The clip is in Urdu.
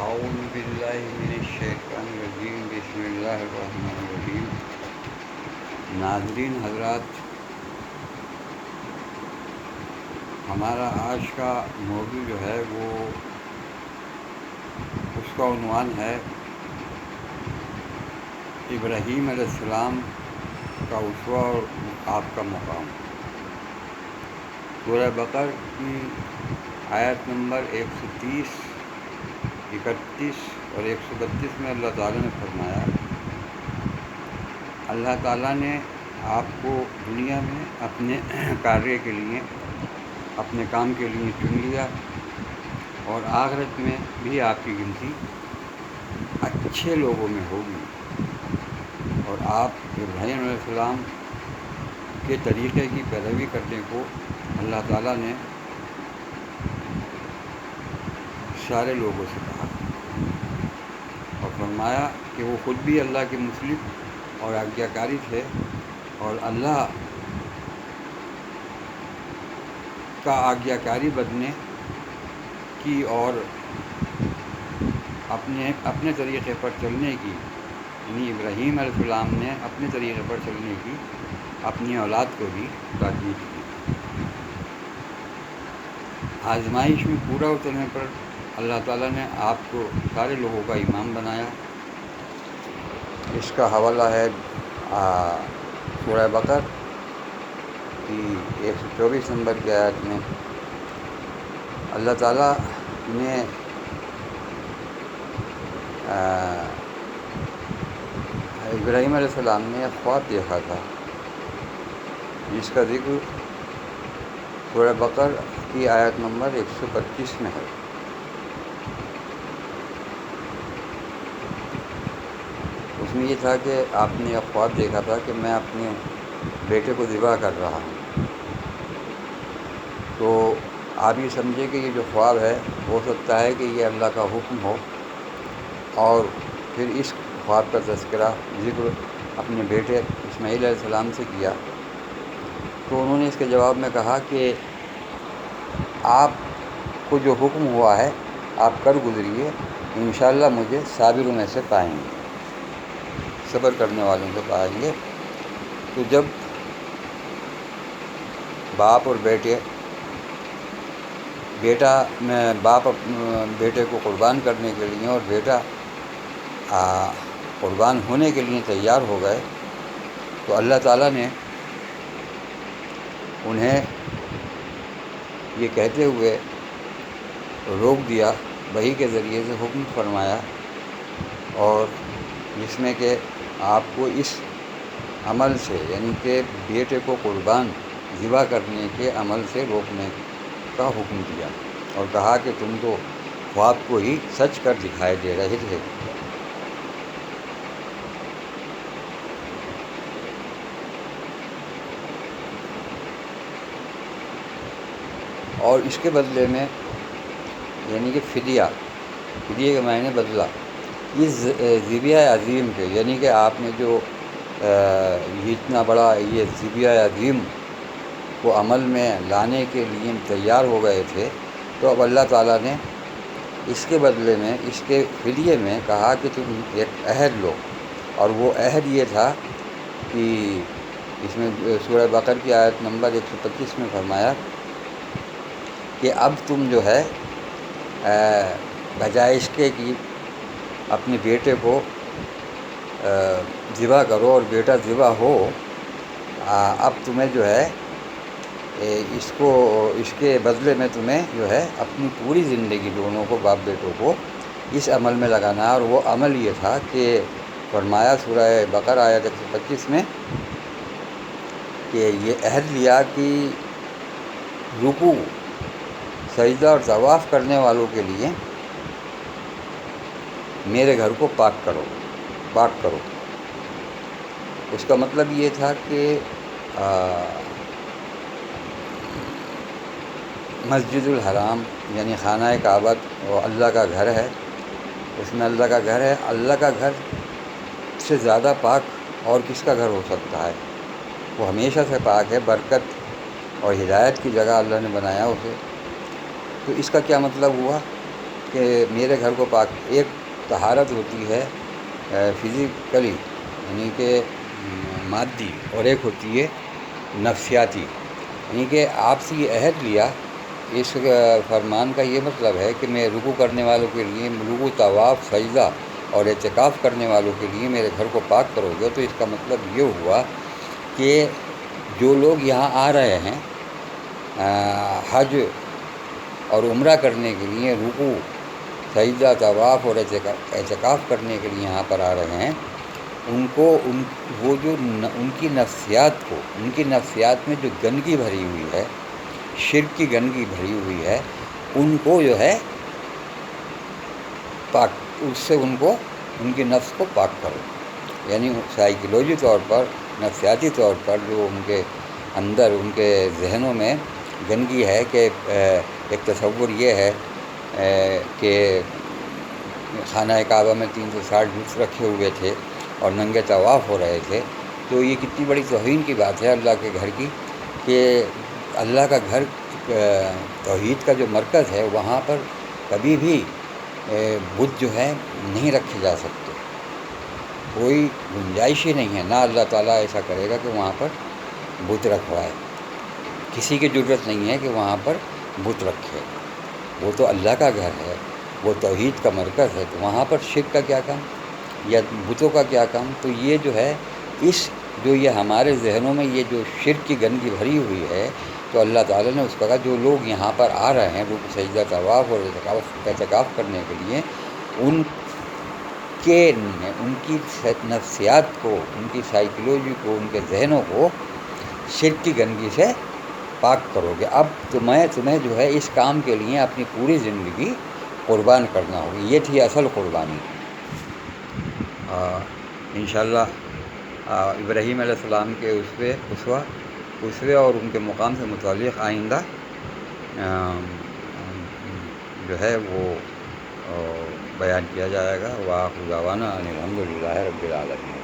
اعوذ باللہ من الشیطان الرجیم بسم اللہ الرحمن الرحیم۔ ناظرین حضرات، ہمارا آج کا موضوع جو ہے وہ اس کا عنوان ہے ابراہیم علیہ السلام کا اسوہ اور آپ کا مقام۔ سورہ بقرہ کی آیت نمبر 130، 31 اور 132 میں اللہ تعالیٰ نے فرمایا، اللہ تعالیٰ نے آپ کو دنیا میں اپنے کاریہ کے لیے، اپنے کام کے لیے چن لیا، اور آخرت میں بھی آپ کی گنتی اچھے لوگوں میں ہوگی، اور آپ ابراہیم علیہ السلام کے طریقے کی پیروی کرنے کو اللہ تعالیٰ نے سارے لوگوں سے کہا، اور فرمایا کہ وہ خود بھی اللہ کے مسلم اور آجزاکاری تھے، اور اللہ کا آجزاکاری بننے کی اور اپنے طریقے پر چلنے کی، یعنی ابراہیم علیہ السلام نے اپنے طریقے پر چلنے کی اپنی اولاد کو بھی تاکید کی۔ آزمائش میں پورا اترنے پر اللہ تعالیٰ نے آپ کو سارے لوگوں کا امام بنایا۔ اس کا حوالہ ہے سورہ بقرہ کی 124 نمبر کی آیت میں۔ اللہ تعالیٰ نے ابراہیم علیہ السلام نے ایک خواب دیکھا تھا، جس کا ذکر سورہ بقرہ کی آیت نمبر 125 میں ہے۔ اس میں یہ تھا کہ آپ نے ایک خواب دیکھا تھا کہ میں اپنے بیٹے کو ذبح کر رہا ہوں۔ تو آپ یہ سمجھے کہ یہ جو خواب ہے ہو سکتا ہے کہ یہ اللہ کا حکم ہو، اور پھر اس خواب کا تذکرہ ذکر اپنے بیٹے اسماعیل علیہ السلام سے کیا، تو انہوں نے اس کے جواب میں کہا کہ آپ کو جو حکم ہوا ہے آپ کر گزریے، انشاءاللہ مجھے صابروں میں سے پائیں گے، صبر کرنے والوں سے پائیں گے۔ تو جب باپ اور باپ بیٹے کو قربان کرنے کے لیے اور بیٹا قربان ہونے کے لیے تیار ہو گئے، تو اللہ تعالیٰ نے انہیں یہ کہتے ہوئے روک دیا، وحی کے ذریعے سے حکم فرمایا، اور جس میں کہ آپ کو اس عمل سے، یعنی کہ بیٹے کو قربان ذبح کرنے کے عمل سے روکنے کا حکم دیا، اور کہا کہ تم تو خواب کو ہی سچ کر دکھائے دے رہے تھے۔ اور اس کے بدلے میں، یعنی کہ فدیہ کے معنی بدلہ، اس ذبیحہ عظیم کے، یعنی کہ آپ نے جو یہ اتنا بڑا یہ ذبیحہ عظیم کو عمل میں لانے کے لیے تیار ہو گئے تھے، تو اب اللہ تعالیٰ نے اس کے بدلے میں، اس کے فدیے میں کہا کہ تم ایک عہد لو، اور وہ عہد یہ تھا کہ اس میں سورہ بقرہ کی آیت نمبر 125 میں فرمایا کہ اب تم جو ہے بجائے اس کے کہ اپنے بیٹے کو ذبح کرو اور بیٹا ذبح ہو، اب تمہیں جو ہے اس کے بدلے میں تمہیں جو ہے اپنی پوری زندگی دونوں کو، باپ بیٹوں کو، اس عمل میں لگانا ہے۔ اور وہ عمل یہ تھا کہ فرمایا سورہ بقرہ آیت 125 میں کہ یہ عہد لیا کہ رکوع، سجدہ اور طواف کرنے والوں کے لیے میرے گھر کو پاک کرو۔ اس کا مطلب یہ تھا کہ مسجد الحرام یعنی خانہ کعبہ وہ اللہ کا گھر ہے، اس میں اللہ کا گھر ہے، اللہ کا گھر سے زیادہ پاک اور کس کا گھر ہو سکتا ہے؟ وہ ہمیشہ سے پاک ہے، برکت اور ہدایت کی جگہ اللہ نے بنایا اسے۔ تو اس کا کیا مطلب ہوا کہ میرے گھر کو پاک، ایک طہارت ہوتی ہے فزیکلی یعنی کہ مادی، اور ایک ہوتی ہے نفسیاتی، یعنی کہ آپ سے یہ عہد لیا، اس فرمان کا یہ مطلب ہے کہ میں رکوع کرنے والوں کے لیے، رکوع، طواف، سجدہ اور اعتکاف کرنے والوں کے لیے میرے گھر کو پاک کرو گے، تو اس کا مطلب یہ ہوا کہ جو لوگ یہاں آ رہے ہیں حج اور عمرہ کرنے کے لیے، رکوع، سجدہ، طواف اور اعتکاف کرنے کے لیے یہاں پر آ رہے ہیں، ان کو وہ جو ان کی نفسیات میں جو گندگی بھری ہوئی ہے، شرک کی گندگی بھری ہوئی ہے، ان کو جو ہے پاک، اس سے ان کی نفس کو پاک کرو. یعنی سائیکلوجی طور پر، نفسیاتی طور پر جو ان کے اندر، ان کے ذہنوں میں گندگی ہے کہ ایک تصور یہ ہے کہ خانہ کعبہ میں 360 بت رکھے ہوئے تھے اور ننگے طواف ہو رہے تھے، تو یہ کتنی بڑی توہین کی بات ہے اللہ کے گھر کی، کہ اللہ کا گھر توحید کا جو مرکز ہے، وہاں پر کبھی بھی بت جو ہے نہیں رکھے جا سکتے، کوئی گنجائش ہی نہیں ہے، نہ اللہ تعالیٰ ایسا کرے گا کہ وہاں پر بت رکھوائے، کسی کی ضرورت نہیں ہے کہ وہاں پر بت رکھے، وہ تو اللہ کا گھر ہے، وہ توحید کا مرکز ہے، تو وہاں پر شرک کا کیا کام یا بتوں کا کیا کام. تو یہ جو ہے یہ ہمارے ذہنوں میں یہ جو شرک کی گندگی بھری ہوئی ہے، تو اللہ تعالیٰ نے اس کا کہا جو لوگ یہاں پر آ رہے ہیں رکوع، سجدہ، طواف اور اعتکاف کرنے کے لیے، ان کی نفسیات کو، ان کی سائیکلوجی کو، ان کے ذہنوں کو شرک کی گندگی سے پاک کرو گے. اب تمہیں جو ہے اس کام کے لیے اپنی پوری زندگی قربان کرنا ہوگی. یہ تھی اصل قربانی. انشاءاللہ ابراہیم علیہ السلام کے اسوے اور ان کے مقام سے متعلق آئندہ جو ہے وہ بیان کیا جائے گا. وآخر دعوانا ان الحمد للہ رب العالمین.